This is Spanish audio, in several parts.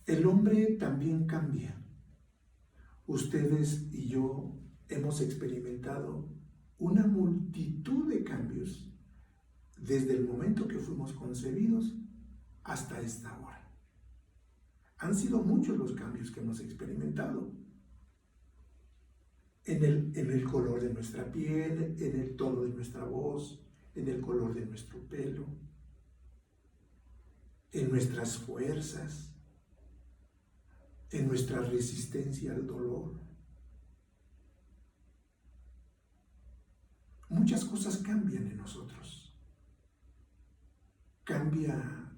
El hombre también cambia. Ustedes y yo hemos experimentado una multitud de cambios desde el momento que fuimos concebidos hasta esta hora. Han sido muchos los cambios que hemos experimentado. En el color de nuestra piel, en el tono de nuestra voz, en el color de nuestro pelo, en nuestras fuerzas, en nuestra resistencia al dolor. Muchas cosas cambian en nosotros. Cambia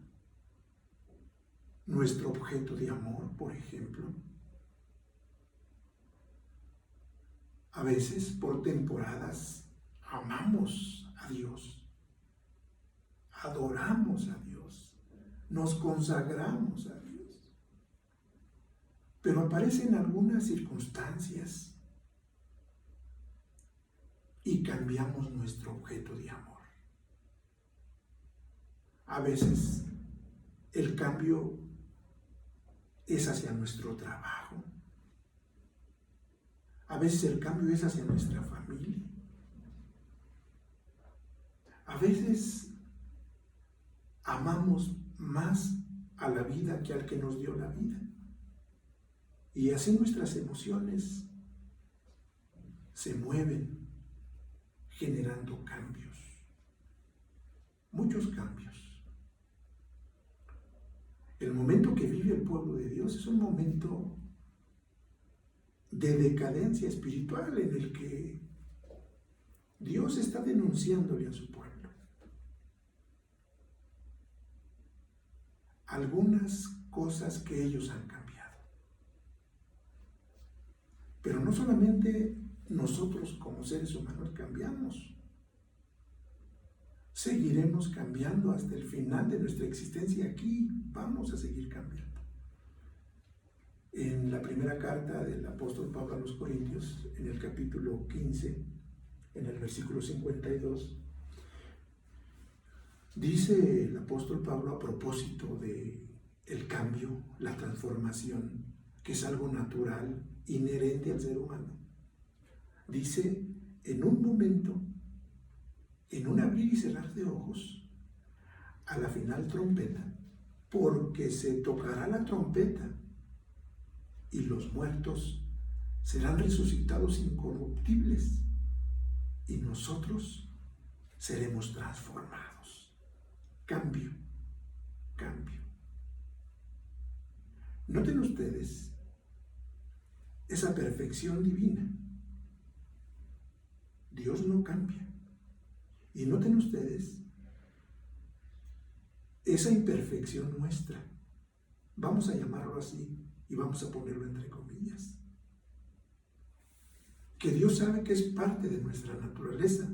nuestro objeto de amor, por ejemplo. A veces, por temporadas, amamos a Dios, adoramos a Dios, nos consagramos a Dios. Pero aparecen algunas circunstancias y cambiamos nuestro objeto de amor. A veces el cambio es hacia nuestro trabajo. A veces el cambio es hacia nuestra familia. A veces amamos más a la vida que al que nos dio la vida. Y así nuestras emociones se mueven generando cambios, muchos cambios. El momento que vive el pueblo de Dios es un momento de decadencia espiritual en el que Dios está denunciándole a su pueblo algunas cosas que ellos han cambiado. Pero no solamente nosotros como seres humanos cambiamos, seguiremos cambiando hasta el final de nuestra existencia aquí, vamos a seguir cambiando. En la primera carta del apóstol Pablo a los Corintios, en el capítulo 15, en el versículo 52, dice el apóstol Pablo a propósito de el cambio, la transformación, que es algo natural, inherente al ser humano. Dice, en un momento, en un abrir y cerrar de ojos, a la final trompeta, porque se tocará la trompeta y los muertos serán resucitados incorruptibles y nosotros seremos transformados. Cambio, cambio. Noten ustedes esa perfección divina. Dios no cambia. Y noten ustedes esa imperfección nuestra. Vamos a llamarlo así y vamos a ponerlo entre comillas. Que Dios sabe que es parte de nuestra naturaleza,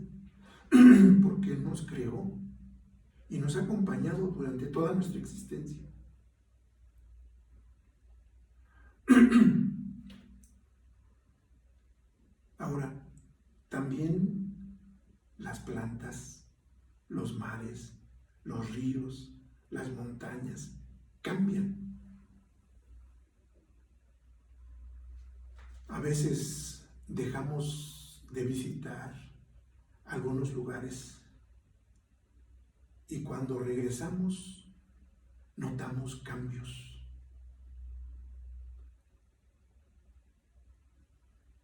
porque Él nos creó y nos ha acompañado durante toda nuestra existencia. Ahora, también las plantas, los mares, los ríos, las montañas cambian. A veces dejamos de visitar algunos lugares y cuando regresamos notamos cambios.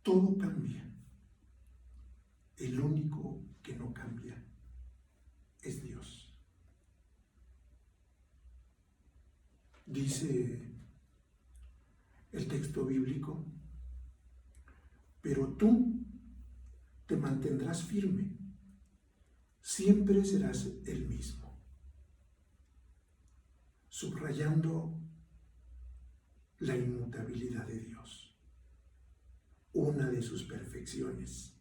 Todo cambia. El único que no cambia es Dios. Dice el texto bíblico, pero tú te mantendrás firme, siempre serás el mismo. Subrayando la inmutabilidad de Dios, una de sus perfecciones,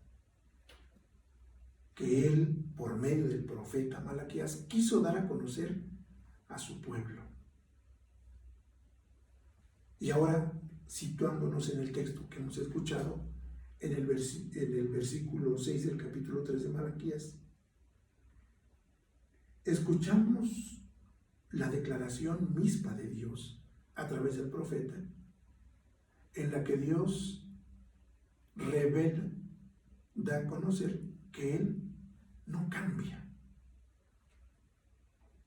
que Él, por medio del profeta Malaquías, quiso dar a conocer a su pueblo. Y ahora, situándonos en el texto que hemos escuchado, en el versículo 6 del capítulo 3 de Malaquías, escuchamos la declaración misma de Dios a través del profeta, en la que Dios revela, da a conocer que Él no cambia.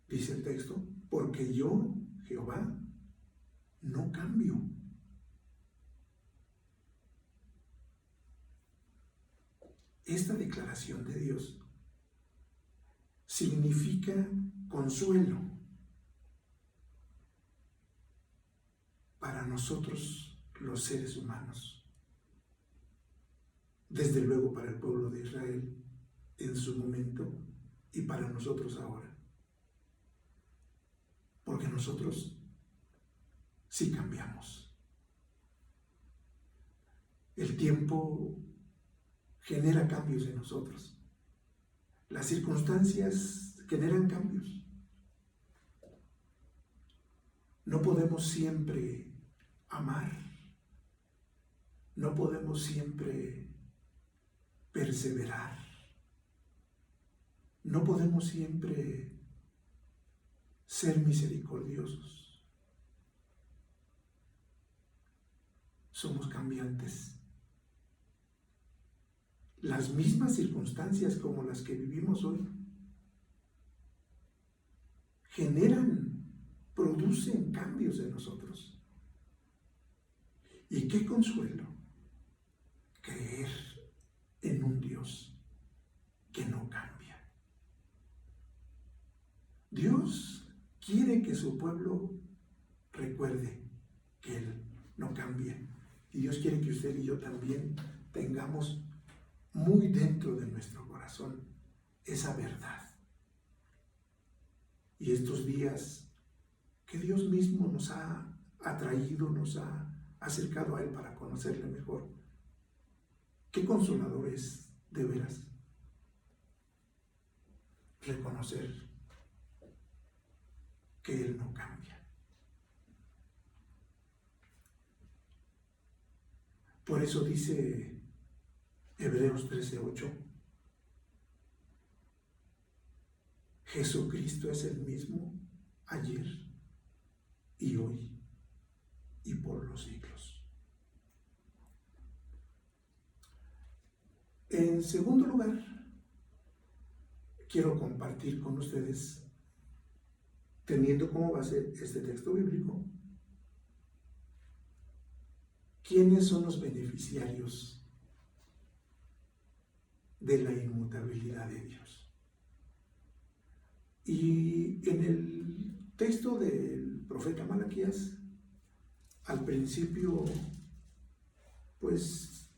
Dice el texto, porque yo, Jehová, no cambio. Esta declaración de Dios significa consuelo para nosotros los seres humanos, desde luego para el pueblo de Israel en su momento y para nosotros ahora, porque nosotros sí cambiamos. El tiempo genera cambios en nosotros. Las circunstancias generan cambios. No podemos siempre amar. No podemos siempre perseverar. No podemos siempre ser misericordiosos. Somos cambiantes. Las mismas circunstancias como las que vivimos hoy producen cambios en nosotros. Y qué consuelo creer en un Dios que no cambia. Dios quiere que su pueblo recuerde que Él no cambia. Y Dios quiere que usted y yo también tengamos muy dentro de nuestro corazón esa verdad. Y estos días que Dios mismo nos ha atraído, nos ha acercado a Él para conocerle mejor, qué consolador es, de veras, reconocer que Él no cambia. Por eso dice Hebreos 13:8, Jesucristo es el mismo ayer y hoy y por los siglos. En segundo lugar, quiero compartir con ustedes, teniendo como base este texto bíblico, quiénes son los beneficiarios de la inmutabilidad de Dios. Y en el texto del profeta Malaquías, al principio, pues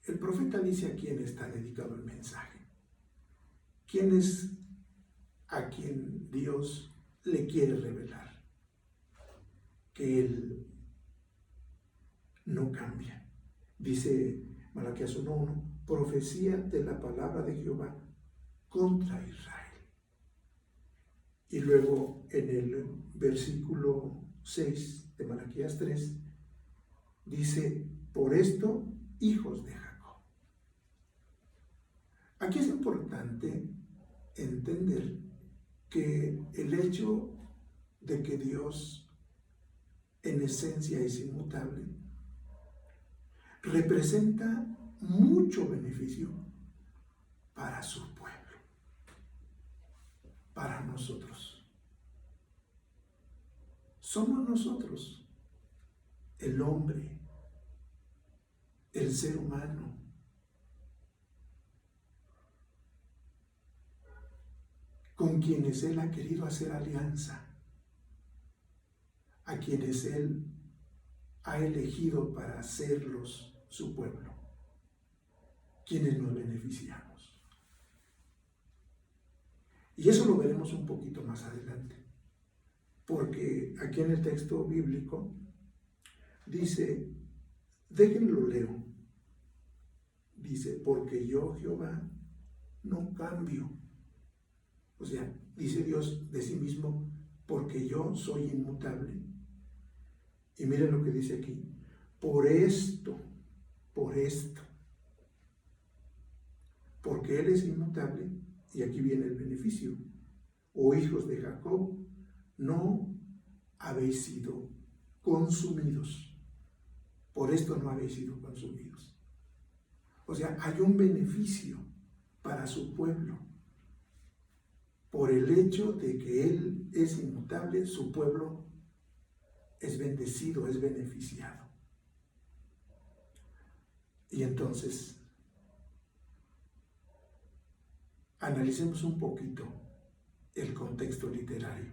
el profeta dice a quién está dedicado el mensaje, quién es a quien Dios le quiere revelar que Él no cambia. Dice Malaquías 1:1, profecía de la palabra de Jehová contra Israel. Y luego en el versículo 6 de Malaquías 3 dice, por esto, hijos de Jacob. Aquí es importante entender que el hecho de que Dios en esencia es inmutable representa mucho beneficio para su pueblo, para nosotros. Somos nosotros, el hombre, el ser humano, con quienes Él ha querido hacer alianza, a quienes Él ha elegido para serlos su pueblo, quienes nos beneficiamos. Y eso lo veremos un poquito más adelante, porque aquí en el texto bíblico dice, déjenlo leo, dice, porque yo, Jehová, no cambio. O sea, dice Dios de sí mismo, porque yo soy inmutable. Y miren lo que dice aquí, por esto, porque Él es inmutable, y aquí viene el beneficio, oh hijos de Jacob, no habéis sido consumidos. Por esto no habéis sido consumidos. O sea, hay un beneficio para su pueblo. Por el hecho de que Él es inmutable, su pueblo es bendecido, es beneficiado. Y entonces, analicemos un poquito el contexto literario.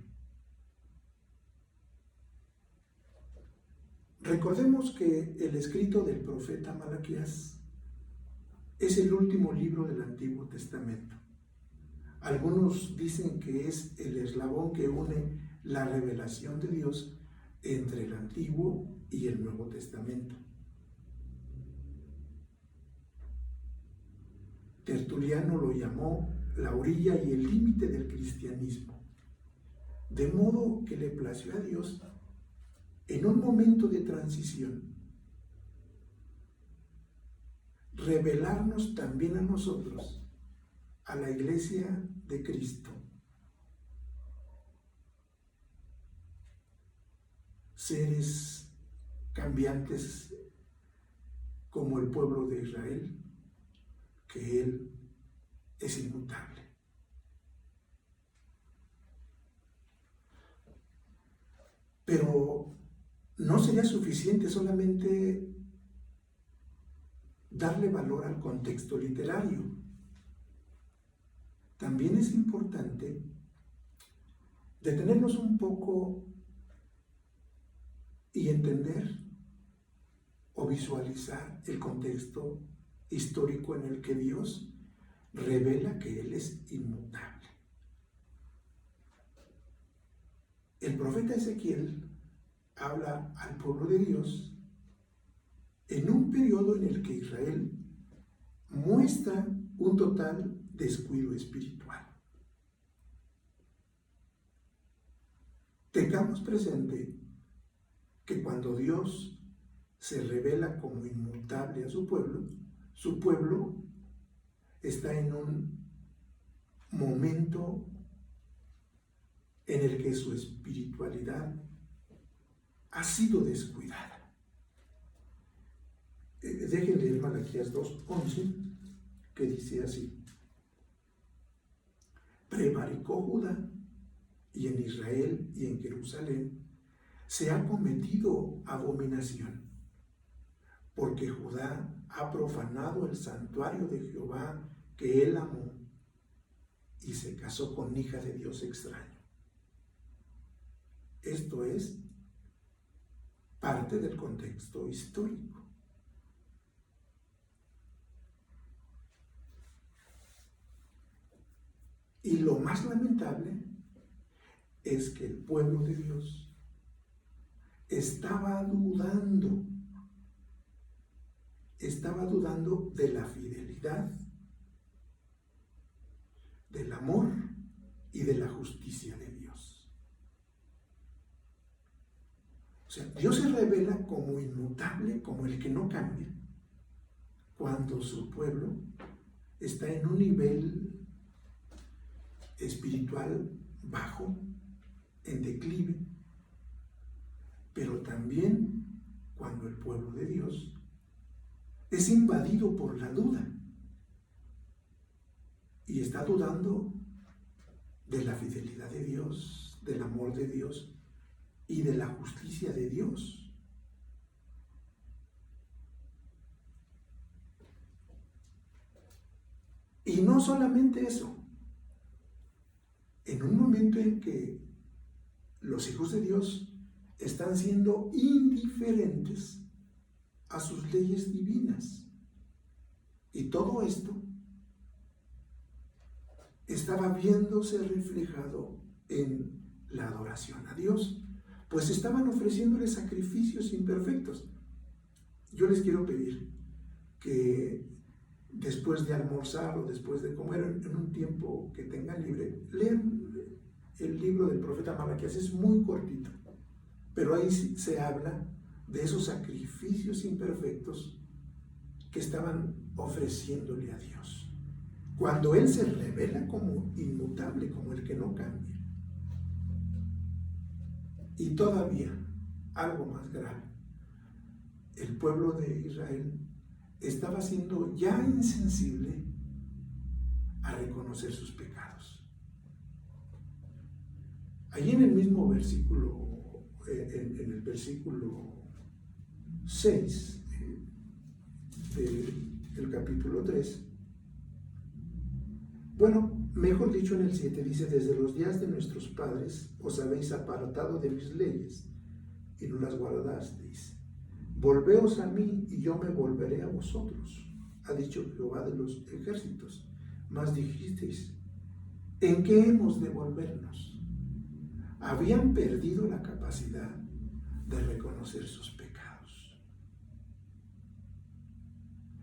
Recordemos que el escrito del profeta Malaquías es el último libro del Antiguo Testamento. Algunos dicen que es el eslabón que une la revelación de Dios entre el Antiguo y el Nuevo Testamento. Tertuliano lo llamó la orilla y el límite del cristianismo, de modo que le plació a Dios, en un momento de transición, revelarnos también a nosotros, a la Iglesia de Cristo, seres cambiantes como el pueblo de Israel, que Él es inmutable. Pero no sería suficiente solamente darle valor al contexto literario. También es importante detenernos un poco y entender o visualizar el contexto histórico en el que Dios revela que Él es inmutable. El profeta Ezequiel habla al pueblo de Dios en un periodo en el que Israel muestra un total descuido espiritual. Tengamos presente que cuando Dios se revela como inmutable a su pueblo está en un momento en el que su espiritualidad ha sido descuidada. Dejen leer Malaquías 2:11, que dice así: prevaricó Judá, y en Israel y en Jerusalén se ha cometido abominación, porque Judá ha profanado el santuario de Jehová que él amó, y se casó con hija de Dios extraño. Esto es parte del contexto histórico. Y lo más lamentable es que el pueblo de Dios estaba dudando de la fidelidad, del amor y de la justicia de Dios. O sea, Dios se revela como inmutable, como el que no cambia, cuando su pueblo está en un nivel espiritual bajo, en declive, pero también cuando el pueblo de Dios es invadido por la duda y está dudando de la fidelidad de Dios, del amor de Dios y de la justicia de Dios. Y no solamente eso, en un momento en que los hijos de Dios están siendo indiferentes a sus leyes divinas. Y todo esto estaba viéndose reflejado en la adoración a Dios, pues estaban ofreciéndole sacrificios imperfectos. Yo les quiero pedir que después de almorzar o después de comer, en un tiempo que tengan libre, lean el libro del profeta Malaquías. Es muy cortito, pero ahí se habla de esos sacrificios imperfectos que estaban ofreciéndole a Dios, cuando Él se revela como inmutable, como el que no cambia. Y todavía algo más grave. El pueblo de Israel estaba siendo ya insensible a reconocer sus pecados. Allí en el mismo versículo, en el versículo 6 del capítulo 3, bueno, mejor dicho en el 7, dice: desde los días de nuestros padres os habéis apartado de mis leyes y no las guardasteis. Volveos a mí y yo me volveré a vosotros, ha dicho Jehová de los ejércitos. Mas dijisteis: ¿en qué hemos de volvernos? Habían perdido la capacidad de reconocer sus pecados.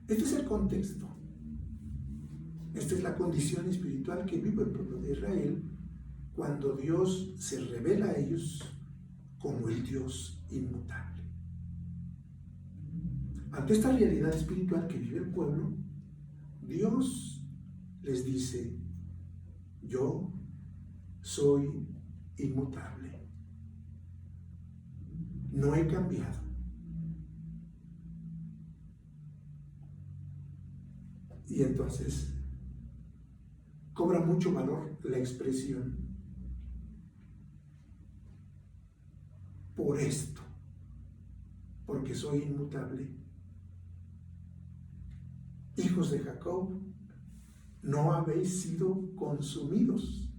Este es el contexto. Esta es la condición espiritual que vive el pueblo de Israel cuando Dios se revela a ellos como el Dios inmutable. Ante esta realidad espiritual que vive el pueblo, Dios les dice: yo soy inmutable, no he cambiado. Y entonces cobra mucho valor la expresión por esto, porque soy inmutable. Hijos de Jacob, no habéis sido consumidos.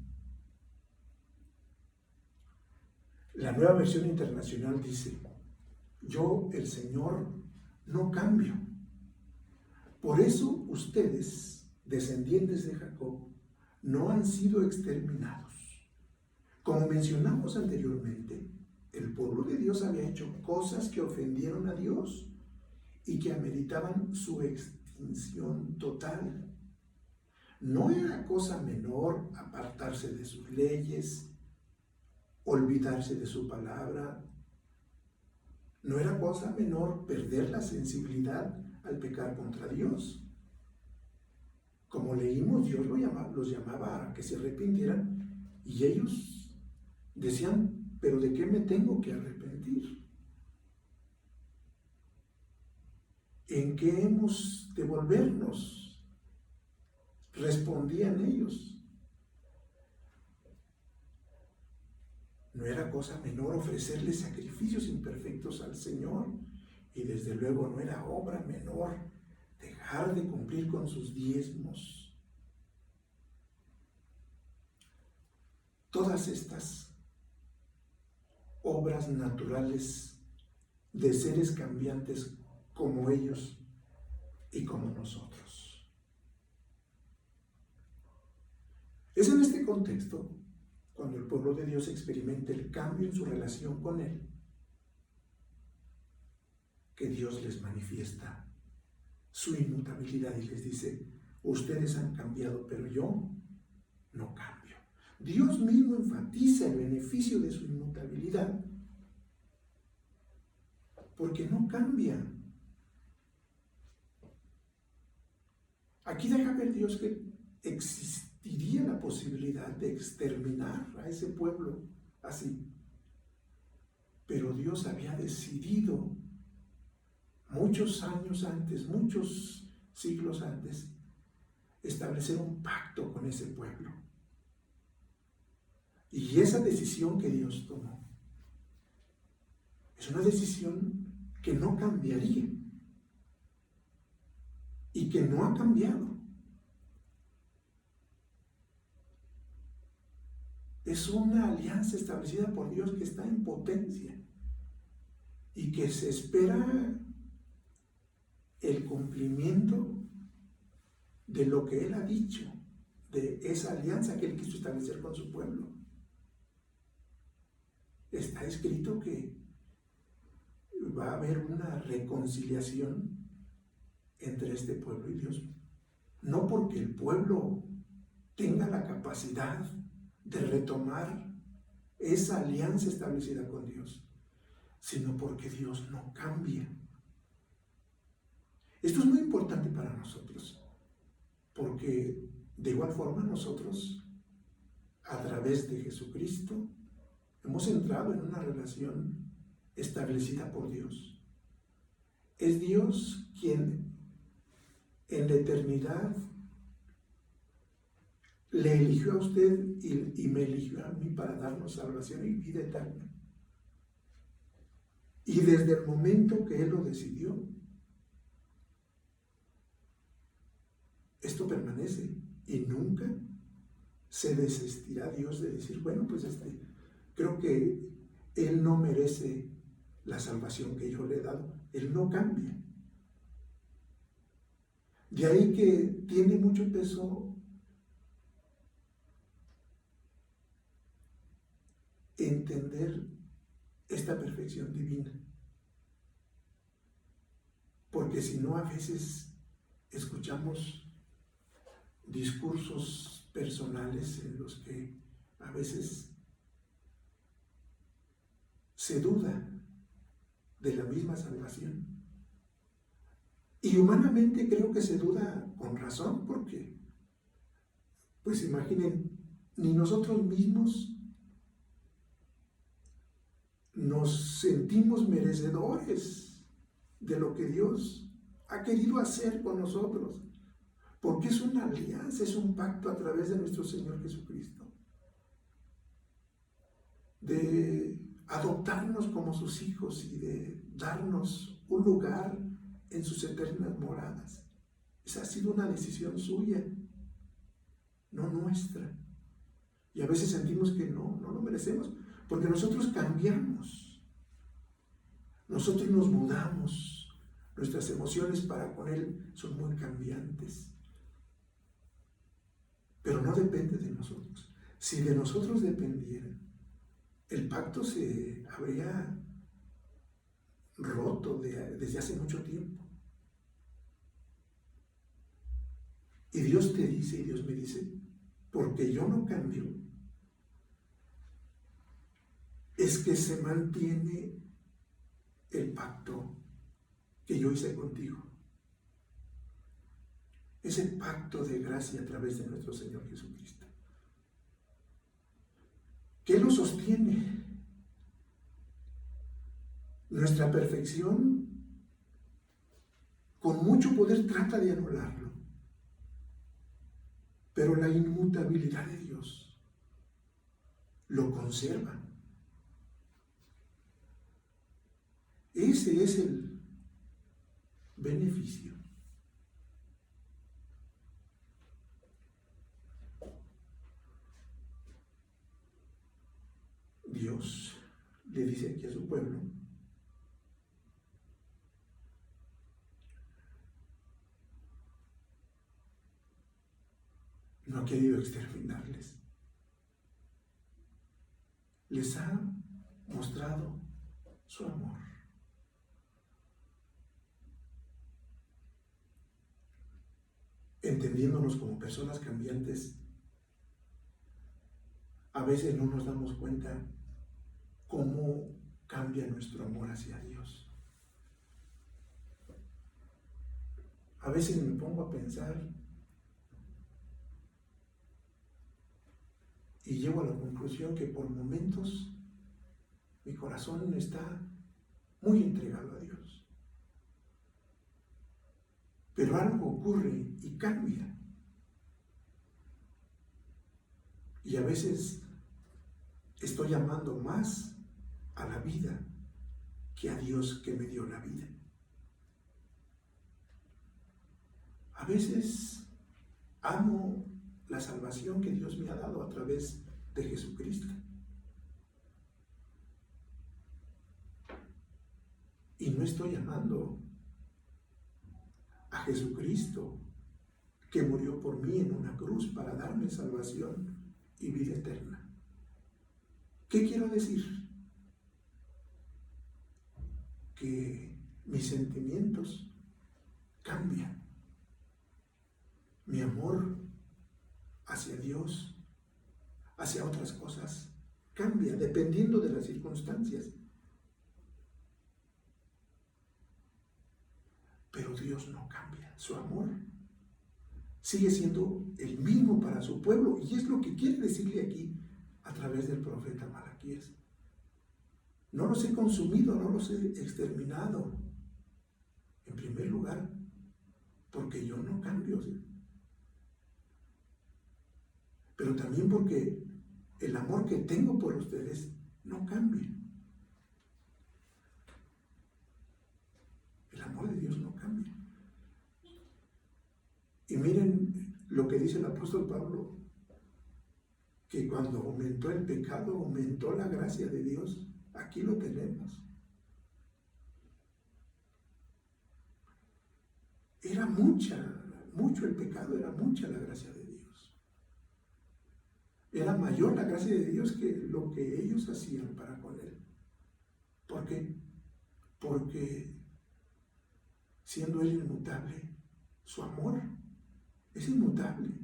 La Nueva Versión Internacional dice: yo, el Señor, no cambio. Por eso ustedes, descendientes de Jacob, no han sido exterminados. Como mencionamos anteriormente, el pueblo de Dios había hecho cosas que ofendieron a Dios y que ameritaban su extinción total. No era cosa menor apartarse de sus leyes, olvidarse de su palabra. No era cosa menor perder la sensibilidad al pecar contra Dios. Como leímos, Dios los llamaba a que se arrepintieran y ellos decían: ¿pero de qué me tengo que arrepentir? ¿En qué hemos de volvernos?, respondían ellos. No era cosa menor ofrecerle sacrificios imperfectos al Señor, y desde luego no era obra menor dejar de cumplir con sus diezmos. Todas estas obras naturales de seres cambiantes como ellos y como nosotros. Es en este contexto cuando el pueblo de Dios experimenta el cambio en su relación con Él, que Dios les manifiesta su inmutabilidad y les dice: ustedes han cambiado, pero yo no cambio. Dios mismo enfatiza el beneficio de su inmutabilidad, porque no cambia. Aquí deja ver Dios que existiría la posibilidad de exterminar a ese pueblo así. Pero Dios había decidido muchos años antes, muchos siglos antes, establecer un pacto con ese pueblo. Y esa decisión que Dios tomó es una decisión que no cambiaría y que no ha cambiado. Es una alianza establecida por Dios que está en potencia y que se espera el cumplimiento de lo que Él ha dicho, de esa alianza que Él quiso establecer con su pueblo. Está escrito que va a haber una reconciliación entre este pueblo y Dios. No porque el pueblo tenga la capacidad de retomar esa alianza establecida con Dios, sino porque Dios no cambia. Esto es muy importante para nosotros, porque de igual forma nosotros, a través de Jesucristo, hemos entrado en una relación establecida por Dios. Es Dios quien en la eternidad le eligió a usted y me eligió a mí para darnos salvación y vida eterna. Y desde el momento que Él lo decidió, esto permanece y nunca se desistirá Dios de decir, bueno, pues creo que Él no merece la salvación que yo le he dado. Él no cambia. De ahí que tiene mucho peso entender esta perfección divina. Porque si no, a veces escuchamos discursos personales en los que a veces se duda de la misma salvación. Y humanamente creo que se duda con razón, porque, pues imaginen, ni nosotros mismos nos sentimos merecedores de lo que Dios ha querido hacer con nosotros, porque es una alianza, es un pacto a través de nuestro Señor Jesucristo, de adoptarnos como sus hijos y de darnos un lugar en sus eternas moradas. Esa ha sido una decisión suya, no nuestra. Y a veces sentimos que no lo merecemos, porque nosotros cambiamos, nosotros nos mudamos, nuestras emociones para con Él son muy cambiantes. Pero no depende de nosotros. Si de nosotros dependiera, el pacto se habría roto desde hace mucho tiempo. Y Dios te dice, y Dios me dice, porque yo no cambio, es que se mantiene el pacto que yo hice contigo. Ese pacto de gracia a través de nuestro Señor Jesucristo. ¿Qué lo sostiene? Nuestra perfección, con mucho poder, trata de anularlo. Pero la inmutabilidad de Dios lo conserva. Ese es el beneficio. Dios le dice aquí a su pueblo, no ha querido exterminarles. Les ha mostrado su amor. Entendiéndonos como personas cambiantes, a veces no nos damos cuenta cómo cambia nuestro amor hacia Dios. A veces me pongo a pensar y llego a la conclusión que por momentos mi corazón está muy entregado a Dios. Pero algo ocurre y cambia. Y a veces estoy amando más a la vida que a Dios que me dio la vida. A veces amo la salvación que Dios me ha dado a través de Jesucristo. Y no estoy amando a Jesucristo, que murió por mí en una cruz para darme salvación y vida eterna. ¿Qué quiero decir? Que mis sentimientos cambian. Mi amor hacia Dios, hacia otras cosas, cambia dependiendo de las circunstancias. Pero Dios no cambia. Su amor sigue siendo el mismo para su pueblo, y es lo que quiere decirle aquí a través del profeta Malaquías. No los he consumido, no los he exterminado. En primer lugar, porque yo no cambio, ¿sí? Pero también porque el amor que tengo por ustedes no cambia. El amor de Dios no cambia. Y miren lo que dice el apóstol Pablo, que cuando aumentó el pecado, aumentó la gracia de Dios. Aquí lo tenemos. Era mucho el pecado, era mucha la gracia de Dios. Era mayor la gracia de Dios que lo que ellos hacían para con Él. ¿Por qué? Porque siendo Él inmutable, su amor es inmutable.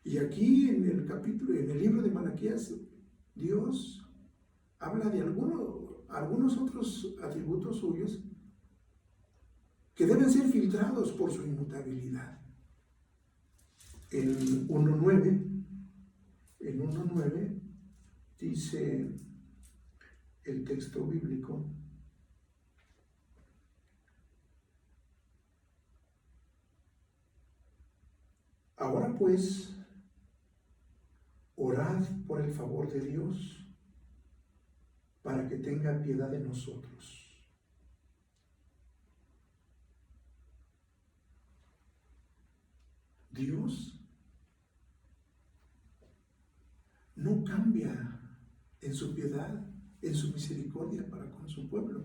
Y aquí en el libro de Malaquías, Dios habla de algunos otros atributos suyos que deben ser filtrados por su inmutabilidad. En 1.9 dice el texto bíblico: ahora pues, orad por el favor de Dios para que tenga piedad de nosotros. Dios no cambia en su piedad, en su misericordia para con su pueblo.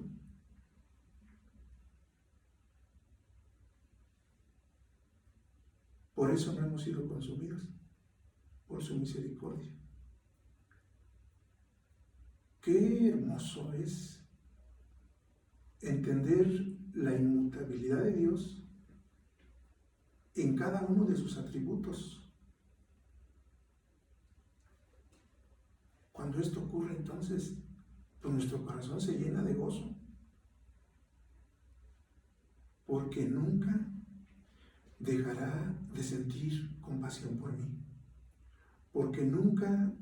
Por eso no hemos sido consumidos, por su misericordia. Qué hermoso es entender la inmutabilidad de Dios en cada uno de sus atributos. Cuando esto ocurre, entonces, pues nuestro corazón se llena de gozo, porque nunca dejará de sentir compasión por mí, porque nunca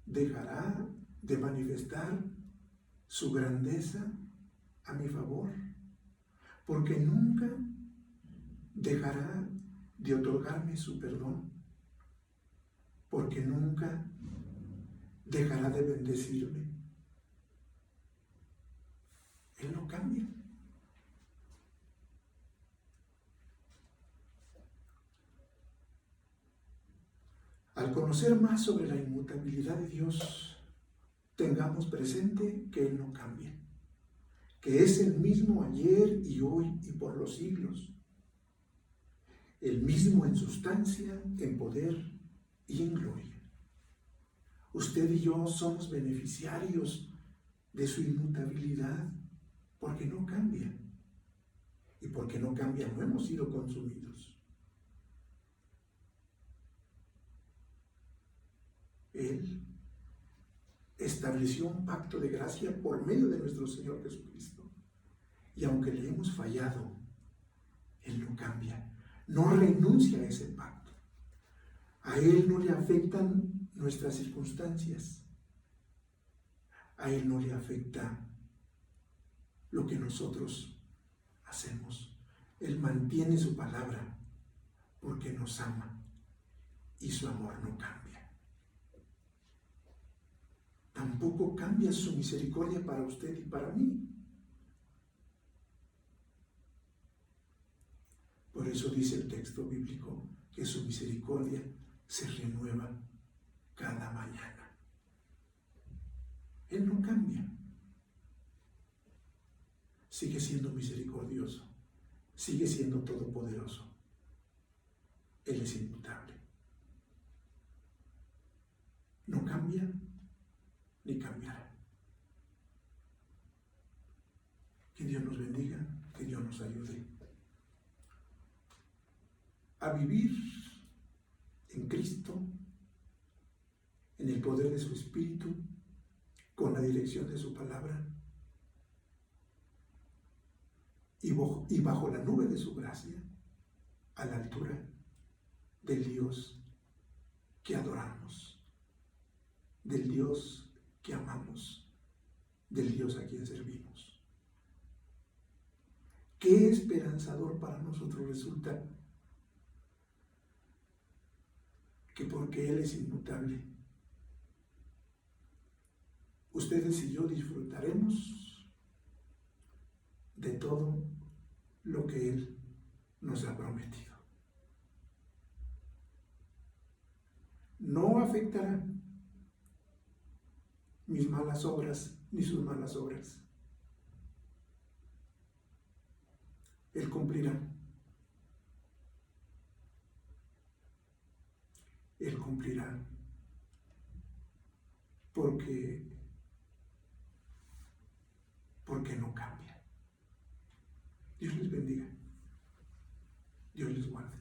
dejará de manifestar su grandeza a mi favor, porque nunca dejará de otorgarme su perdón, porque nunca dejará de bendecirme. Él no cambia. Al conocer más sobre la inmutabilidad de Dios, tengamos presente que Él no cambia, que es el mismo ayer y hoy y por los siglos, el mismo en sustancia, en poder y en gloria. Usted y yo somos beneficiarios de su inmutabilidad porque no cambia. Y porque no cambia, no hemos sido consumidos. Él estableció un pacto de gracia por medio de nuestro Señor Jesucristo. Y aunque le hemos fallado, Él no cambia, no renuncia a ese pacto. A Él no le afectan nuestras circunstancias. A Él no le afecta lo que nosotros hacemos. Él mantiene su palabra porque nos ama y su amor no cambia. Tampoco cambia su misericordia para usted y para mí. Por eso dice el texto bíblico que su misericordia se renueva cada mañana. Él no cambia. Sigue siendo misericordioso. Sigue siendo todopoderoso. Él es inmutable. No cambia ni cambiará. Que Dios nos bendiga, que Dios nos ayude a vivir en Cristo, en el poder de su Espíritu, con la dirección de su palabra y bajo la nube de su gracia, a la altura del Dios que adoramos, del Dios que amamos del Dios a quien servimos. Qué esperanzador para nosotros resulta que porque Él es inmutable, ustedes y yo disfrutaremos de todo lo que Él nos ha prometido. No afectará mis malas obras ni sus malas obras. Él cumplirá. Él cumplirá. Porque no cambia. Dios les bendiga. Dios les guarde.